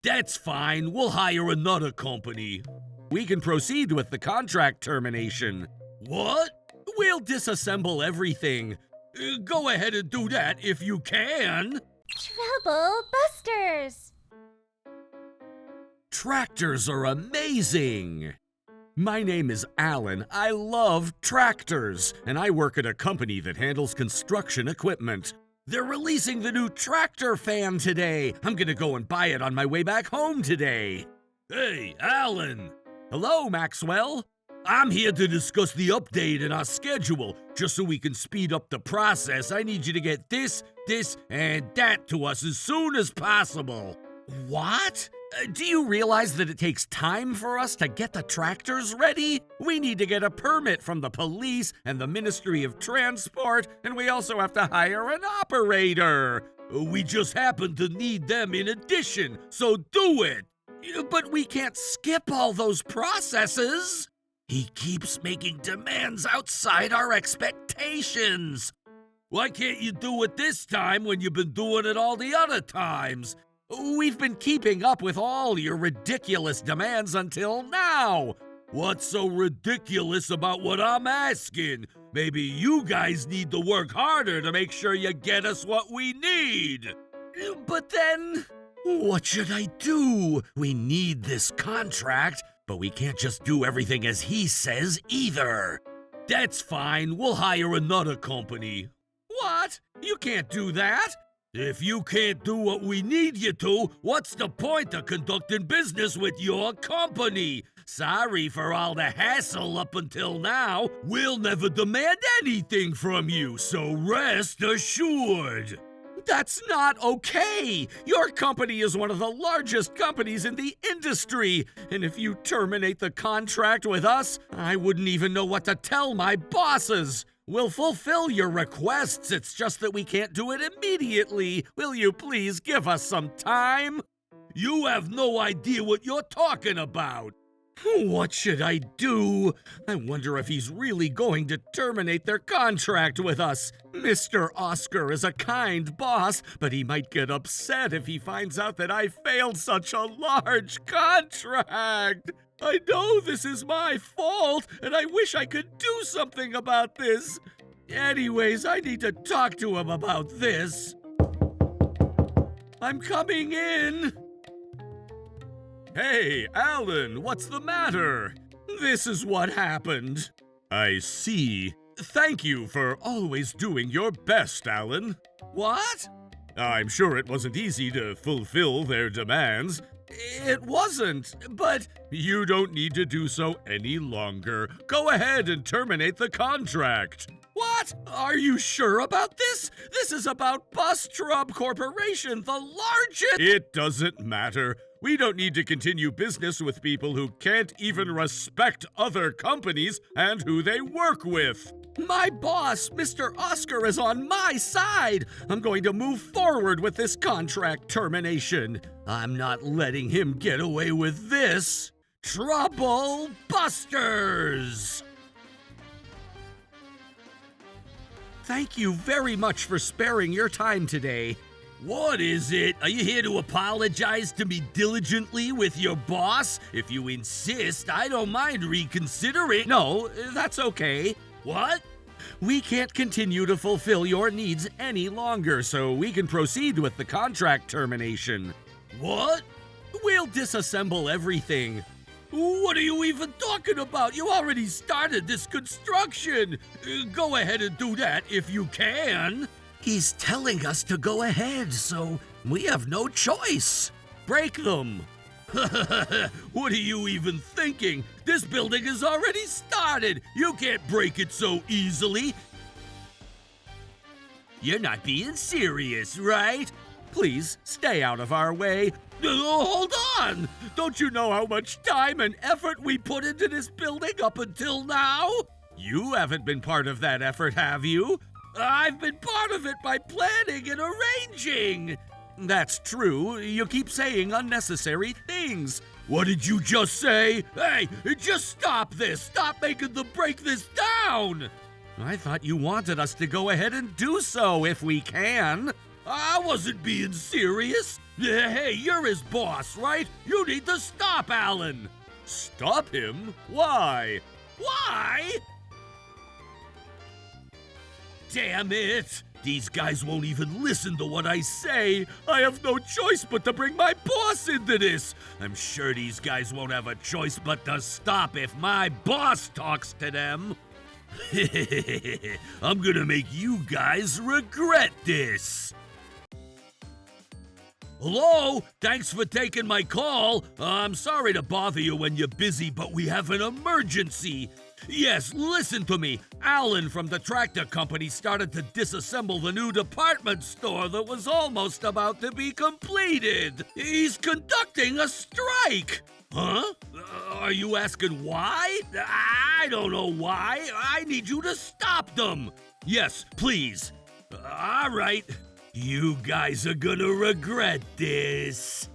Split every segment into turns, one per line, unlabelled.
That's fine, we'll hire another company. We can proceed with the contract termination. What? We'll disassemble everything. Go ahead and do that if you can.
Trouble busters!
Tractors are amazing! My name is Alan. I love tractors, and I work at a company that handles construction equipment. They're releasing the new tractor fan today. I'm gonna go and buy it on my way back home today. Hey, Alan! Hello, Maxwell. I'm here to discuss the update in our schedule. Just so we can speed up the process, I need you to get this, and that to us as soon as possible. What? Do you realize that it takes time for us to get the tractors ready? We need to get a permit from the police and the Ministry of Transport, and we also have to hire an operator. We just happen to need them in addition, so do it. But we can't skip all those processes. He keeps making demands outside our expectations. Why can't you do it this time when you've been doing it all the other times? We've been keeping up with all your ridiculous demands until now. What's so ridiculous about what I'm asking? Maybe you guys need to work harder to make sure you get us what we need. But then, what should I do? We need this contract, but we can't just do everything as he says either. That's fine, we'll hire another company. What? You can't do that? If you can't do what we need you to, what's the point of conducting business with your company? Sorry for all the hassle up until now. We'll never demand anything from you, so rest assured. That's not okay! Your company is one of the largest companies in the industry, and if you terminate the contract with us, I wouldn't even know what to tell my bosses. We'll fulfill your requests, it's just that we can't do it immediately. Will you please give us some time? You have no idea what you're talking about. What should I do? I wonder if he's really going to terminate their contract with us. Mr. Oscar is a kind boss, but he might get upset if he finds out that I failed such a large contract. I know this is my fault, and I wish I could do something about this. Anyways, I need to talk to him about this. I'm coming in. Hey, Alan, what's the matter? This is what happened. I see. Thank you for always doing your best, Alan. What? I'm sure it wasn't easy to fulfill their demands. It wasn't, but you don't need to do so any longer. Go ahead and terminate the contract. What? Are you sure about this? This is about Bus Trub Corporation, the largest— It doesn't matter. We don't need to continue business with people who can't even respect other companies and who they work with. My boss, Mr. Oscar, is on my side. I'm going to move forward with this contract termination. I'm not letting him get away with this. Trouble Busters! Thank you very much for sparing your time today. What is it? Are you here to apologize to me diligently with your boss? If you insist, I don't mind reconsidering. No, that's okay. What? We can't continue to fulfill your needs any longer, so we can proceed with the contract termination. What? We'll disassemble everything. What are you even talking about? You already started this construction. Go ahead and do that if you can. He's telling us to go ahead, so we have no choice. Break them. What are you even thinking? This building has already started. You can't break it so easily. You're not being serious, right? Please stay out of our way. Hold on! Don't you know how much time and effort we put into this building up until now? You haven't been part of that effort, have you? I've been part of it by planning and arranging. That's true. You keep saying unnecessary things. What did you just say? Hey, just stop this. Stop making them break this down. I thought you wanted us to go ahead and do so if we can. I wasn't being serious. Hey, you're his boss, right? You need to stop Alan. Stop him? Why? Why? Damn it! These guys won't even listen to what I say. I have no choice but to bring my boss into this. I'm sure these guys won't have a choice but to stop if my boss talks to them. I'm gonna make you guys regret this. Hello? Thanks for taking my call. I'm sorry to bother you when you're busy, but we have an emergency. Yes, listen to me. Alan from the tractor company started to disassemble the new department store that was almost about to be completed. He's conducting a strike. Huh? Are you asking why? I don't know why. I need you to stop them. Yes, please. All right. You guys are gonna regret this.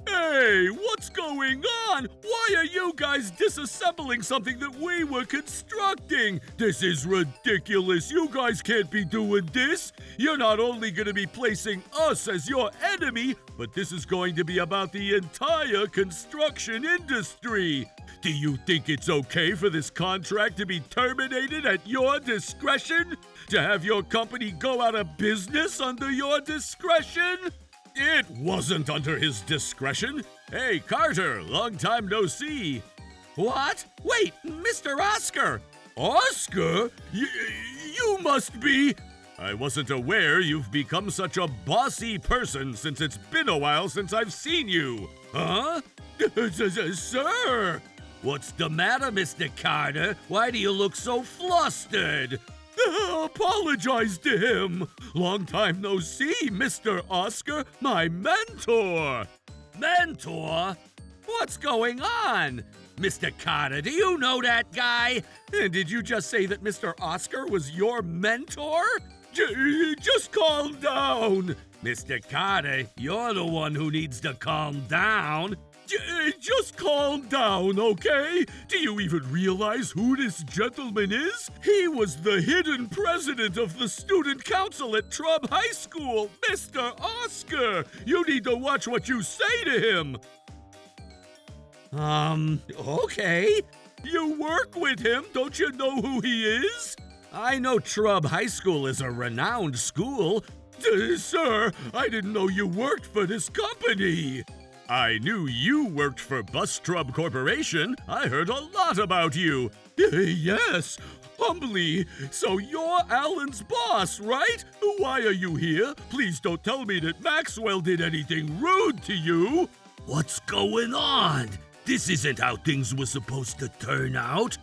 Hey, what's going on? Why are you guys disassembling something that we were constructing? This is ridiculous. You guys can't be doing this. You're not only going to be placing us as your enemy, but this is going to be about the entire construction industry. Do you think it's okay for this contract to be terminated at your discretion? To have your company go out of business under your discretion? It wasn't under his discretion. Hey, Carter, long time no see. What? Wait, Mr. Oscar. Oscar? You must be... I wasn't aware you've become such a bossy person since it's been a while since I've seen you. Huh? Sir? What's the matter, Mr. Carter? Why do you look so flustered? Apologize to him. Long time no see, Mr. Oscar, my mentor. Mentor? What's going on? Mr. Carter, do you know that guy? And did you just say that Mr. Oscar was your mentor? Just calm down. Mr. Carter, you're the one who needs to calm down. Just calm down, okay? Do you even realize who this gentleman is? He was the hidden president of the student council at Trub High School, Mr. Oscar. You need to watch what you say to him. Okay. You work with him, don't you know who he is? I know Trub High School is a renowned school. Sir, I didn't know you worked for this company. I knew you worked for Bus Trub Corporation. I heard a lot about you. Yes, humbly. So you're Alan's boss, right? Why are you here? Please don't tell me that Maxwell did anything rude to you. What's going on? This isn't how things were supposed to turn out.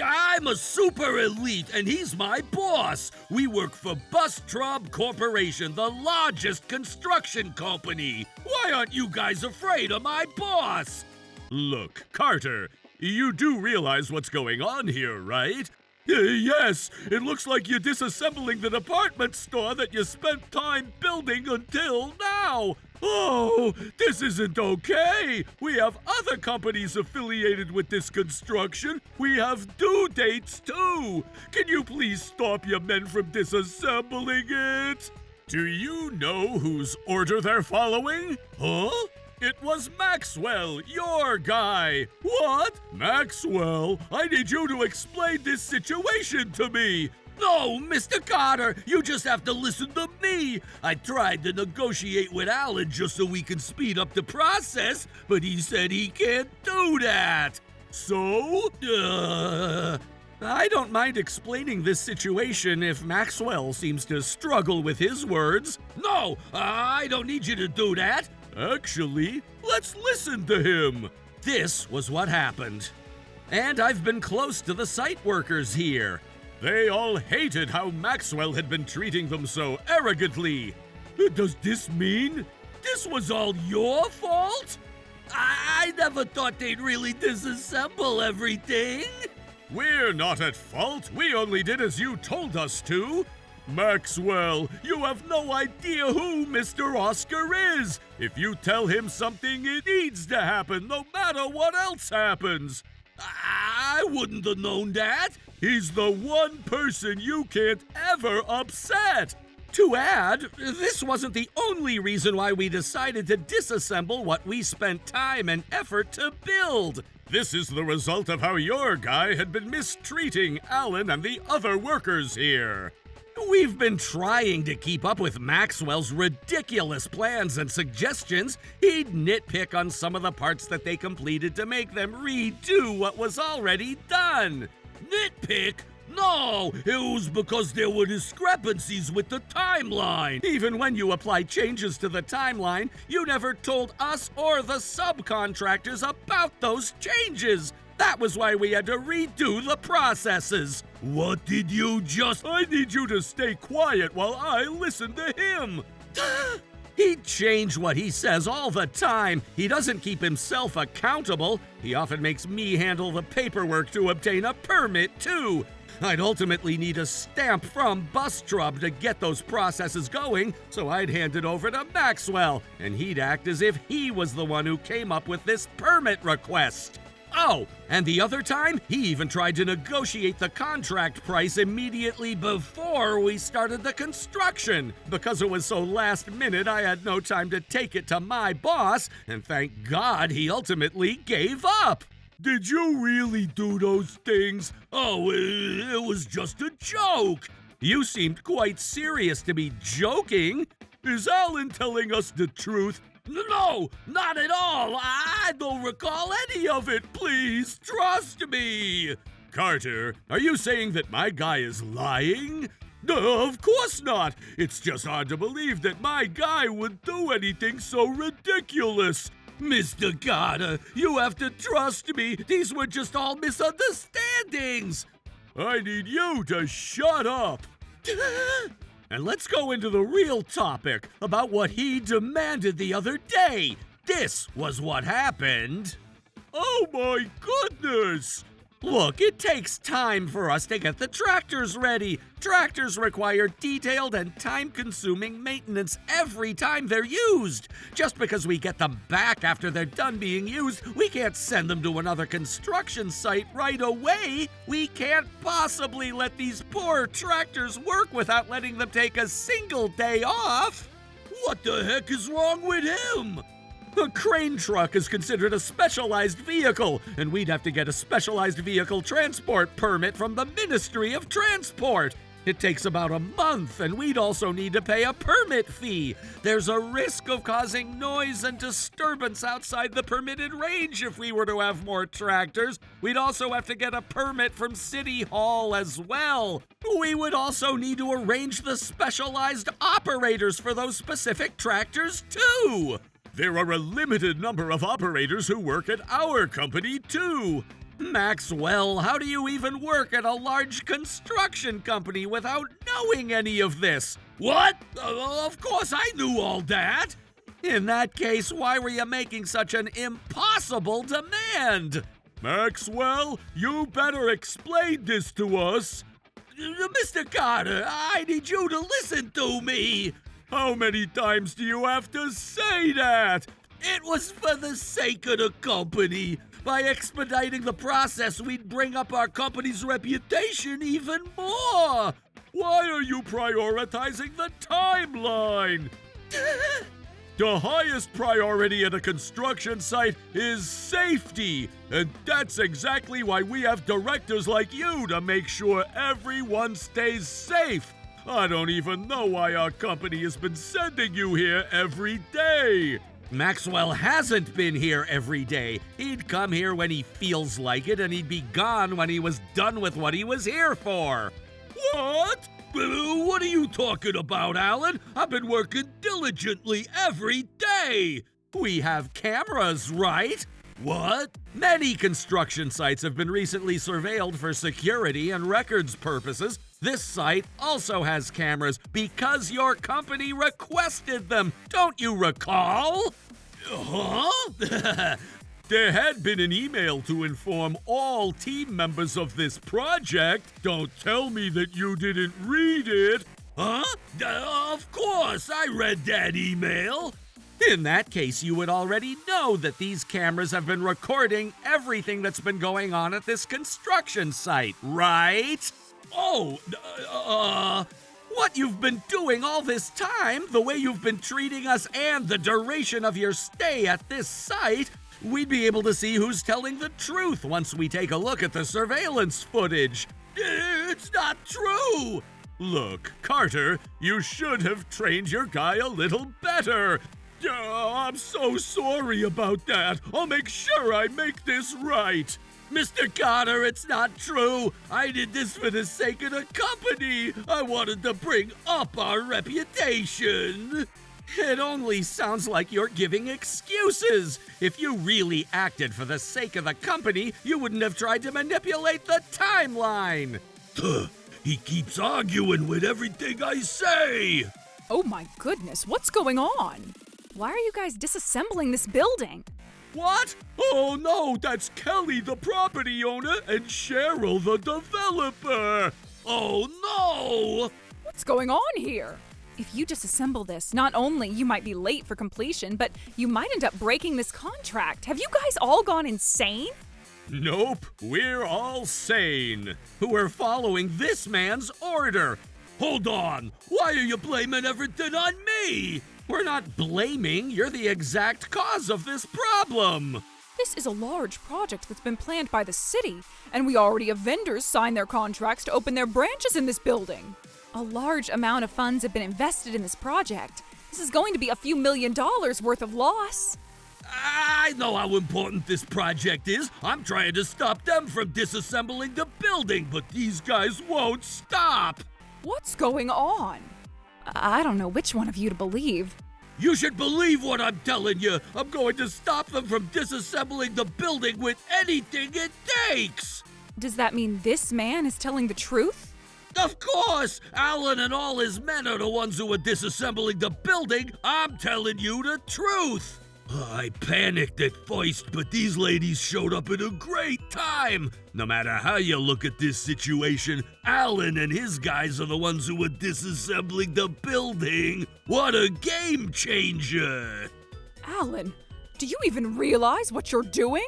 I'm a super elite, and he's my boss. We work for Bus Trub Corporation, the largest construction company. Why aren't you guys afraid of my boss? Look, Carter, you do realize what's going on here, right? Yes, it looks like you're disassembling the department store that you spent time building until now. Oh, this isn't okay. We have other companies affiliated with this construction. We have due dates too. Can you please stop your men from disassembling it? Do you know whose order they're following? Huh? It was Maxwell, your guy. What? Maxwell? I need you to explain this situation to me. No, Mr. Carter, you just have to listen to me. I tried to negotiate with Alan just so we can speed up the process, but he said he can't do that. So, I don't mind explaining this situation if Maxwell seems to struggle with his words. No, I don't need you to do that. Actually, let's listen to him. This was what happened. And I've been close to the site workers here. They all hated how Maxwell had been treating them so arrogantly. Does this mean this was all your fault? I never thought they'd really disassemble everything. We're not at fault. We only did as you told us to. Maxwell, you have no idea who Mr. Oscar is. If you tell him something, it needs to happen, no matter what else happens. I wouldn't have known that. He's the one person you can't ever upset. To add, this wasn't the only reason why we decided to disassemble what we spent time and effort to build. This is the result of how your guy had been mistreating Alan and the other workers here. We've been trying to keep up with Maxwell's ridiculous plans and suggestions. He'd nitpick on some of the parts that they completed to make them redo what was already done. Nitpick? No, it was because there were discrepancies with the timeline. Even when you applied changes to the timeline, you never told us or the subcontractors about those changes. That was why we had to redo the processes. What did you just... I need you to stay quiet while I listen to him. He changes what he says all the time. He doesn't keep himself accountable. He often makes me handle the paperwork to obtain a permit, too. I'd ultimately need a stamp from Bustrub to get those processes going, so I'd hand it over to Maxwell, and he'd act as if he was the one who came up with this permit request. Oh, and the other time, he even tried to negotiate the contract price immediately before we started the construction. Because it was so last minute, I had no time to take it to my boss, and thank God he ultimately gave up. Did you really do those things? Oh, it was just a joke. You seemed quite serious to be joking. Is Alan telling us the truth? No, not at all. I don't recall any of it. Please trust me. Carter, are you saying that my guy is lying? No, of course not. It's just hard to believe that my guy would do anything so ridiculous. Mr. Carter, you have to trust me. These were just all misunderstandings. I need you to shut up. And let's go into the real topic about what he demanded the other day. This was what happened. Oh my goodness! Look, it takes time for us to get the tractors ready. Tractors require detailed and time-consuming maintenance every time they're used. Just because we get them back after they're done being used, we can't send them to another construction site right away. We can't possibly let these poor tractors work without letting them take a single day off. What the heck is wrong with him? A crane truck is considered a specialized vehicle, and we'd have to get a specialized vehicle transport permit from the Ministry of Transport. It takes about a month, and we'd also need to pay a permit fee. There's a risk of causing noise and disturbance outside the permitted range if we were to have more tractors. We'd also have to get a permit from City Hall as well. We would also need to arrange the specialized operators for those specific tractors, too. There are a limited number of operators who work at our company, too. Maxwell, how do you even work at a large construction company without knowing any of this? What? Of course I knew all that. In that case, why were you making such an impossible demand? Maxwell, you better explain this to us. Mr. Carter, I need you to listen to me. How many times do you have to say that? It was for the sake of the company. By expediting the process, we'd bring up our company's reputation even more. Why are you prioritizing the timeline? The highest priority at a construction site is safety, and that's exactly why we have directors like you to make sure everyone stays safe. I don't even know why our company has been sending you here every day. Maxwell hasn't been here every day. He'd come here when he feels like it, and he'd be gone when he was done with what he was here for. What? What are you talking about, Alan? I've been working diligently every day. We have cameras, right? What? Many construction sites have been recently surveilled for security and records purposes. This site also has cameras because your company requested them. Don't you recall? Huh? There had been an email to inform all team members of this project. Don't tell me that you didn't read it. Huh? Of course, I read that email. In that case, you would already know that these cameras have been recording everything that's been going on at this construction site, right? Oh, what you've been doing all this time, the way you've been treating us, and the duration of your stay at this site, we'd be able to see who's telling the truth once we take a look at the surveillance footage. It's not true! Look, Carter, you should have trained your guy a little better. I'm so sorry about that. I'll make sure I make this right. Mr. Carter, it's not true. I did this for the sake of the company. I wanted to bring up our reputation. It only sounds like you're giving excuses. If you really acted for the sake of the company, you wouldn't have tried to manipulate the timeline. He keeps arguing with everything I say.
Oh my goodness, what's going on? Why are you guys disassembling this building?
What? Oh no, that's Kelly, the property owner, and Cheryl, the developer. Oh no!
What's going on here? If you disassemble this, not only you might be late for completion, but you might end up breaking this contract. Have you guys all gone insane?
Nope, we're all sane. We're following this man's order. Hold on, why are you blaming everything on me? We're not blaming, you're the exact cause of this problem.
This is a large project that's been planned by the city, and we already have vendors sign their contracts to open their branches in this building. A large amount of funds have been invested in this project. This is going to be a few $1 million worth of loss.
I know how important this project is. I'm trying to stop them from disassembling the building, but these guys won't stop.
What's going on? I don't know which one of you to believe.
You should believe what I'm telling you. I'm going to stop them from disassembling the building with anything it takes.
Does that mean this man is telling the truth?
Of course! Alan and all his men are the ones who are disassembling the building. I'm telling you the truth. I panicked at first, but these ladies showed up at a great time. No matter how you look at this situation, Alan and his guys are the ones who are disassembling the building. What a game changer!
Alan, do you even realize what you're doing?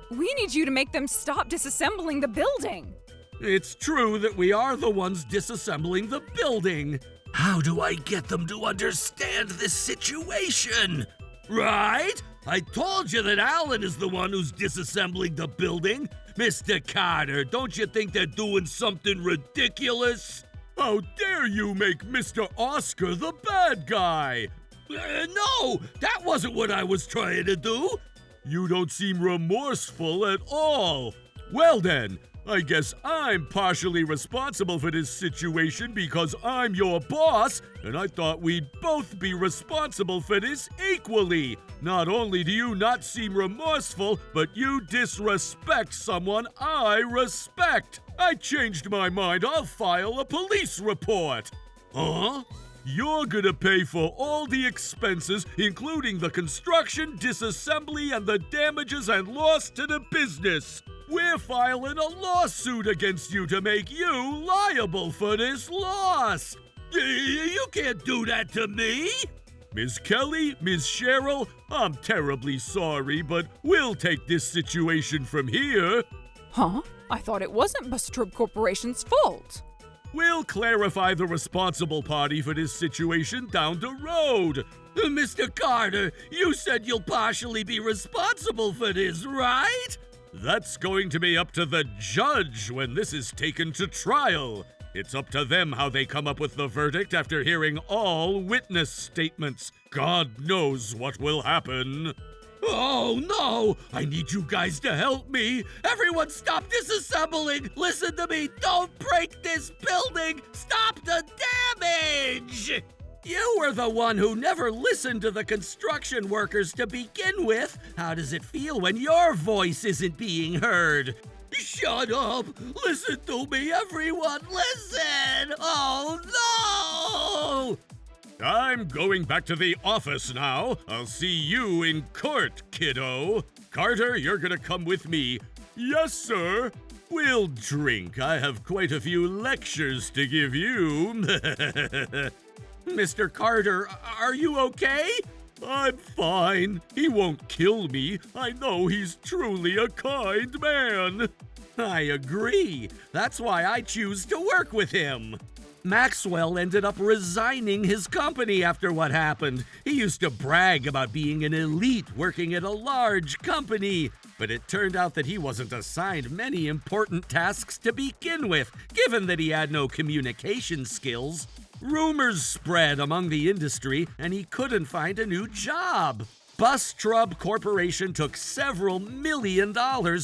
We need you to make them stop disassembling the building.
It's true that we are the ones disassembling the building. How do I get them to understand this situation? Right? I told you that Alan is the one who's disassembling the building. Mr. Carter, don't you think they're doing something ridiculous? How dare you make Mr. Oscar the bad guy? No, that wasn't what I was trying to do. You don't seem remorseful at all. Well then, I guess I'm partially responsible for this situation because I'm your boss, and I thought we'd both be responsible for this equally. Not only do you not seem remorseful, but you disrespect someone I respect. I changed my mind. I'll file a police report. Huh? You're gonna pay for all the expenses, including the construction, disassembly, and the damages and loss to the business. We're filing a lawsuit against you to make you liable for this loss. You can't do that to me. Ms. Kelly, Ms. Cheryl, I'm terribly sorry, but we'll take this situation from here.
Huh? I thought it wasn't Bustrub Corporation's fault.
We'll clarify the responsible party for this situation down the road. Mr. Carter, you said you'll partially be responsible for this, right? That's going to be up to the judge when this is taken to trial. It's up to them how they come up with the verdict after hearing all witness statements. God knows what will happen. Oh no! I need you guys to help me! Everyone stop disassembling! Listen to me! Don't break this building! Stop the damage! You were the one who never listened to the construction workers to begin with. How does it feel when your voice isn't being heard? Shut up! Listen to me, everyone! Listen! Oh no! I'm going back to the office now. I'll see you in court, kiddo. Carter, you're gonna come with me. Yes, sir. We'll drink. I have quite a few lectures to give you. Mr. Carter, are you okay? I'm fine. He won't kill me. I know he's truly a kind man. I agree. That's why I choose to work with him. Maxwell ended up resigning his company after what happened. He used to brag about being an elite working at a large company, but it turned out that he wasn't assigned many important tasks to begin with, given that he had no communication skills. Rumors spread among the industry, and he couldn't find a new job. Bus Trub Corporation took several $1 million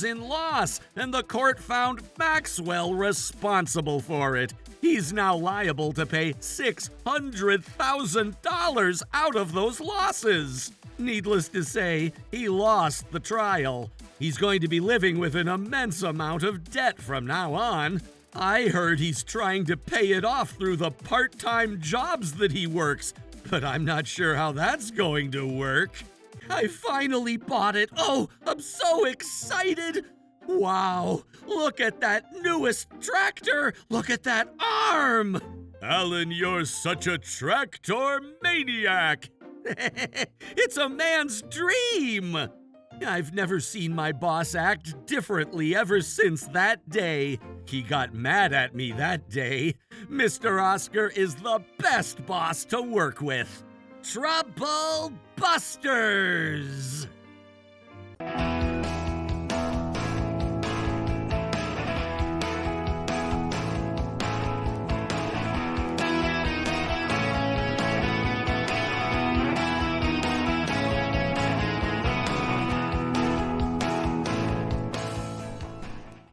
in loss, and the court found Maxwell responsible for it. He's now liable to pay $600,000 out of those losses. Needless to say, he lost the trial. He's going to be living with an immense amount of debt from now on. I heard he's trying to pay it off through the part-time jobs that he works, but I'm not sure how that's going to work. I finally bought it. Oh, I'm so excited! Wow, look at that newest tractor! Look at that arm! Alan, you're such a tractor maniac! It's a man's dream! I've never seen my boss act differently ever since that day. He got mad at me that day. Mr. Oscar is the best boss to work with. Trouble Busters!